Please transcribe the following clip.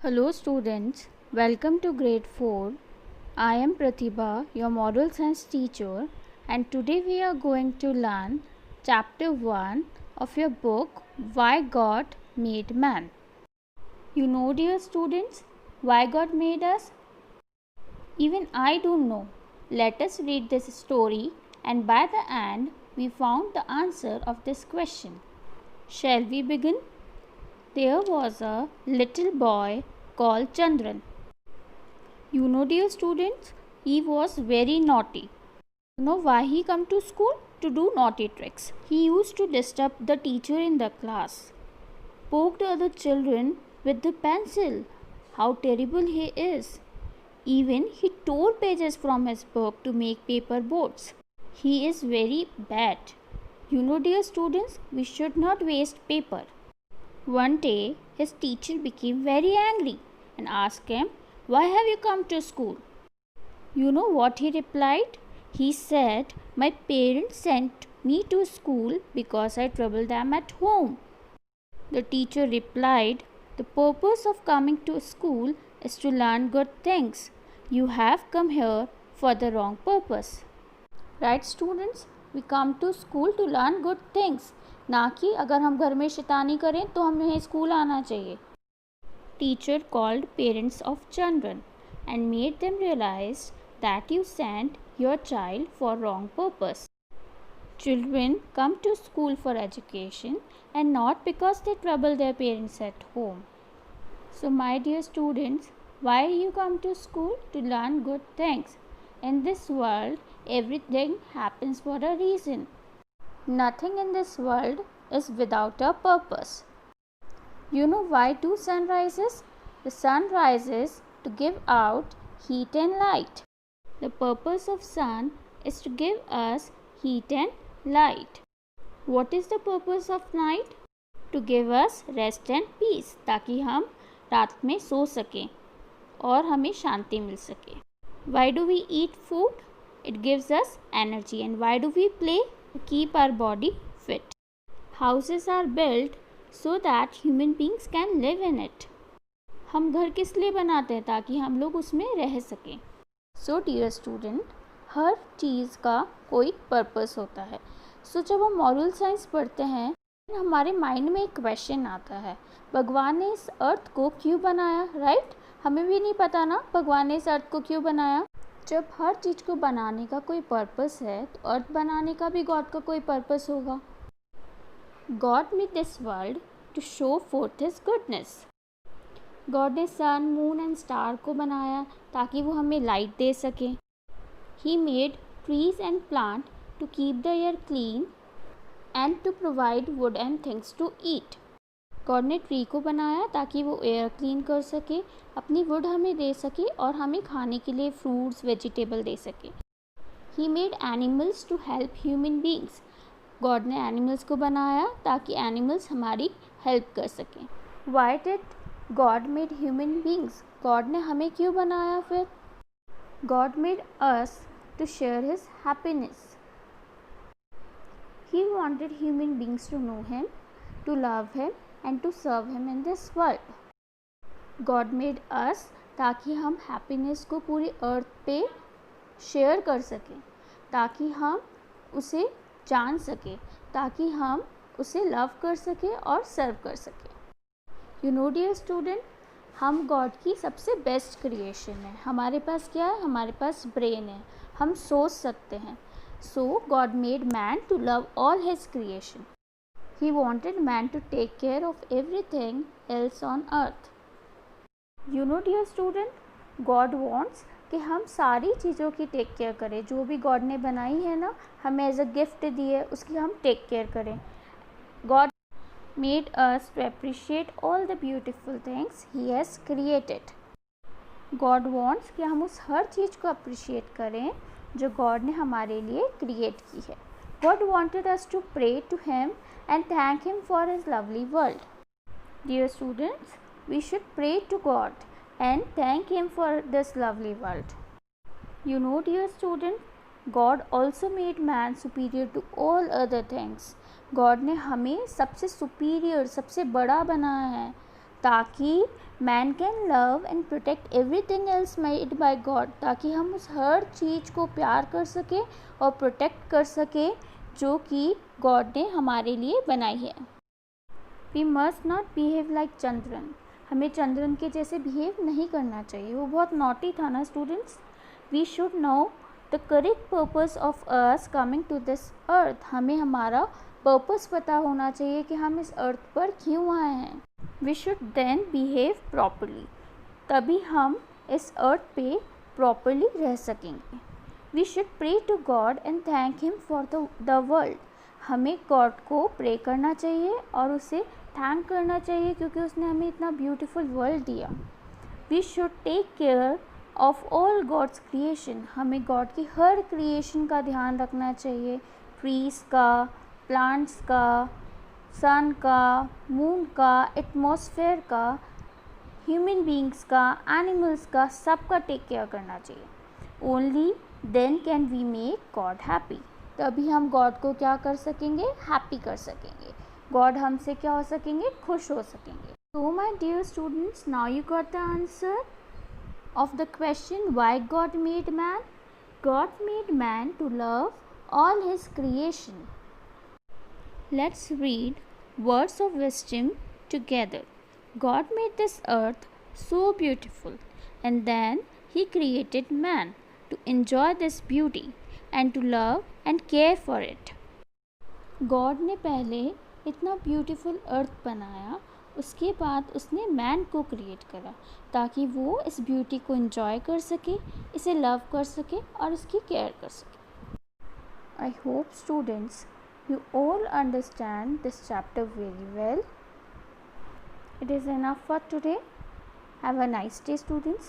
Hello students, welcome to grade 4. I am Pratibha, your moral science teacher, and today we are going to learn chapter 1 of your book Why God Made Man. You know, dear students, why God made us? Even I don't know. Let us read this story, and by the end we found the answer of this question. Shall we begin? There was a little boy called Chandran. You know, dear students, he was very naughty. You know why he come to school? To do naughty tricks. He used to disturb the teacher in the class, poked other children with the pencil. How terrible he is. Even he tore pages from his book to make paper boats. He is very bad. You know, dear students, we should not waste paper. One day, his teacher became very angry and asked him, "Why have you come to school?" You know what he replied? He said, "My parents sent me to school because I trouble them at home." The teacher replied, "The purpose of coming to school is to learn good things. You have come here for the wrong purpose." Right, students? We come to school to learn good things. ना कि अगर हम घर में शैतानी करें तो हमें स्कूल आना चाहिए. Teacher called parents of children and made them realize that you sent your child for wrong purpose. Children come to school for education and not because they trouble their parents at home. So my dear students, why you come to school? To learn good things. In this world, everything happens for a reason. Nothing in this world is without a purpose. You know why do sun rises? The sun rises to give out heat and light. The purpose of sun is to give us heat and light. What is the purpose of night? To give us rest and peace, ताकि हम रात में सो सकें और हमें शांति मिल सके. Why do we eat food? It gives us energy. And why do we play? To keep our body fit. Houses are built so that human beings can live in it. हम घर किस लिए बनाते हैं? ताकि हम लोग उसमें रह सकें. So dear student, हर चीज़ का कोई पर्पस होता है. So जब हम मॉरल साइंस पढ़ते हैं हमारे माइंड में एक क्वेश्चन आता है, भगवान ने इस अर्थ को क्यों बनाया? राइट? हमें भी नहीं पता ना भगवान ने इस अर्थ को क्यों बनाया. जब हर चीज़ को बनाने का कोई पर्पस है तो अर्थ बनाने का भी गॉड का कोई पर्पस होगा. God made this world to show forth his goodness. God ने सन, मून एंड स्टार को बनाया ताकि वो हमें लाइट दे सके. He made trees and plant to keep the air clean and to provide wood and things to eat. God ने tree को बनाया ताकि वो एयर क्लीन कर सके, अपनी वुड हमें दे सके और हमें खाने के लिए फ्रूट्स वेजिटेबल दे सके. He made animals to help human beings. God ने एनिमल्स को बनाया ताकि एनिमल्स हमारी हेल्प कर सकें. Why did God made human beings? God ने हमें क्यों बनाया फिर? God made us to share his happiness. He wanted human beings to know him, to love him and to serve him in this world. God made us ताकि हम happiness को पूरी अर्थ पे शेयर कर सकें, ताकि हम उसे जान सकें, ताकि हम उसे लव कर सकें और सर्व कर सकें. यू नो डियर स्टूडेंट, हम गॉड की सबसे बेस्ट क्रिएशन है. हमारे पास क्या है? हमारे पास ब्रेन है, हम सोच सकते हैं. So God made man to love all his creation. He wanted man to take care of everything else on earth. You know dear student, God wants कि हम सारी चीज़ों की टेक केयर करें. जो भी गॉड ने बनाई है ना, हमें एज अ गिफ्ट दी है, उसकी हम टेक केयर करें. God made us to appreciate all the beautiful things He has created. God wants कि हम उस हर चीज़ को अप्रिशिएट करें जो गॉड ने हमारे लिए क्रिएट की है. God wanted us to pray to him and thank him for his lovely world. Dear students, we should pray to God and thank him for this lovely world. You know dear student, God also made man superior to all other things. God ने हमें सबसे superior, सबसे बड़ा बनाया है ताकि man can love and protect everything else made by God, ताकि हम उस हर चीज़ को प्यार कर सके और प्रोटेक्ट कर सके जो कि गॉड ने हमारे लिए बनाई है। We must not behave like Chandran, हमें चंद्रन के जैसे बिहेव नहीं करना चाहिए, वो बहुत नॉटी था ना students. We should know the correct purpose of us coming to this earth, हमें हमारा पर्पस पता होना चाहिए कि हम इस अर्थ पर क्यों आए हैं। We should then behave properly, तभी हम इस अर्थ पे प्रॉपरली रह सकेंगे। We should pray to God and thank him for the world, हमें गॉड को प्रे करना चाहिए और उसे थैंक करना चाहिए क्योंकि उसने हमें इतना ब्यूटीफुल वर्ल्ड दिया। We should take care of all God's creation, हमें गॉड की हर क्रिएशन का ध्यान रखना चाहिए, ट्रीज़ का, प्लांट्स का, सन का, मून का, एटमॉस्फेयर का, ह्यूमन बींग्स का, एनिमल्स का, सबका टेक केयर करना चाहिए। Only then can we make God happy, तभी हम गॉड को क्या कर सकेंगे, हैप्पी कर सकेंगे, गॉड हमसे क्या हो सकेंगे, खुश हो सकेंगे। So my dear students, now you got the answer of the question why God made man. God made man to love all his creation. Let's read words of wisdom together. God made this earth so beautiful, and then he created man to enjoy this beauty and to love and care for it. God ने पहले इतना beautiful अर्थ बनाया, उसके बाद उसने man को create करा ताकि वो इस ब्यूटी को एंजॉय कर सके, इसे लव कर सके और इसकी केयर कर सके। I hope students you all understand this chapter very well. It is enough for today. Have a nice day, students.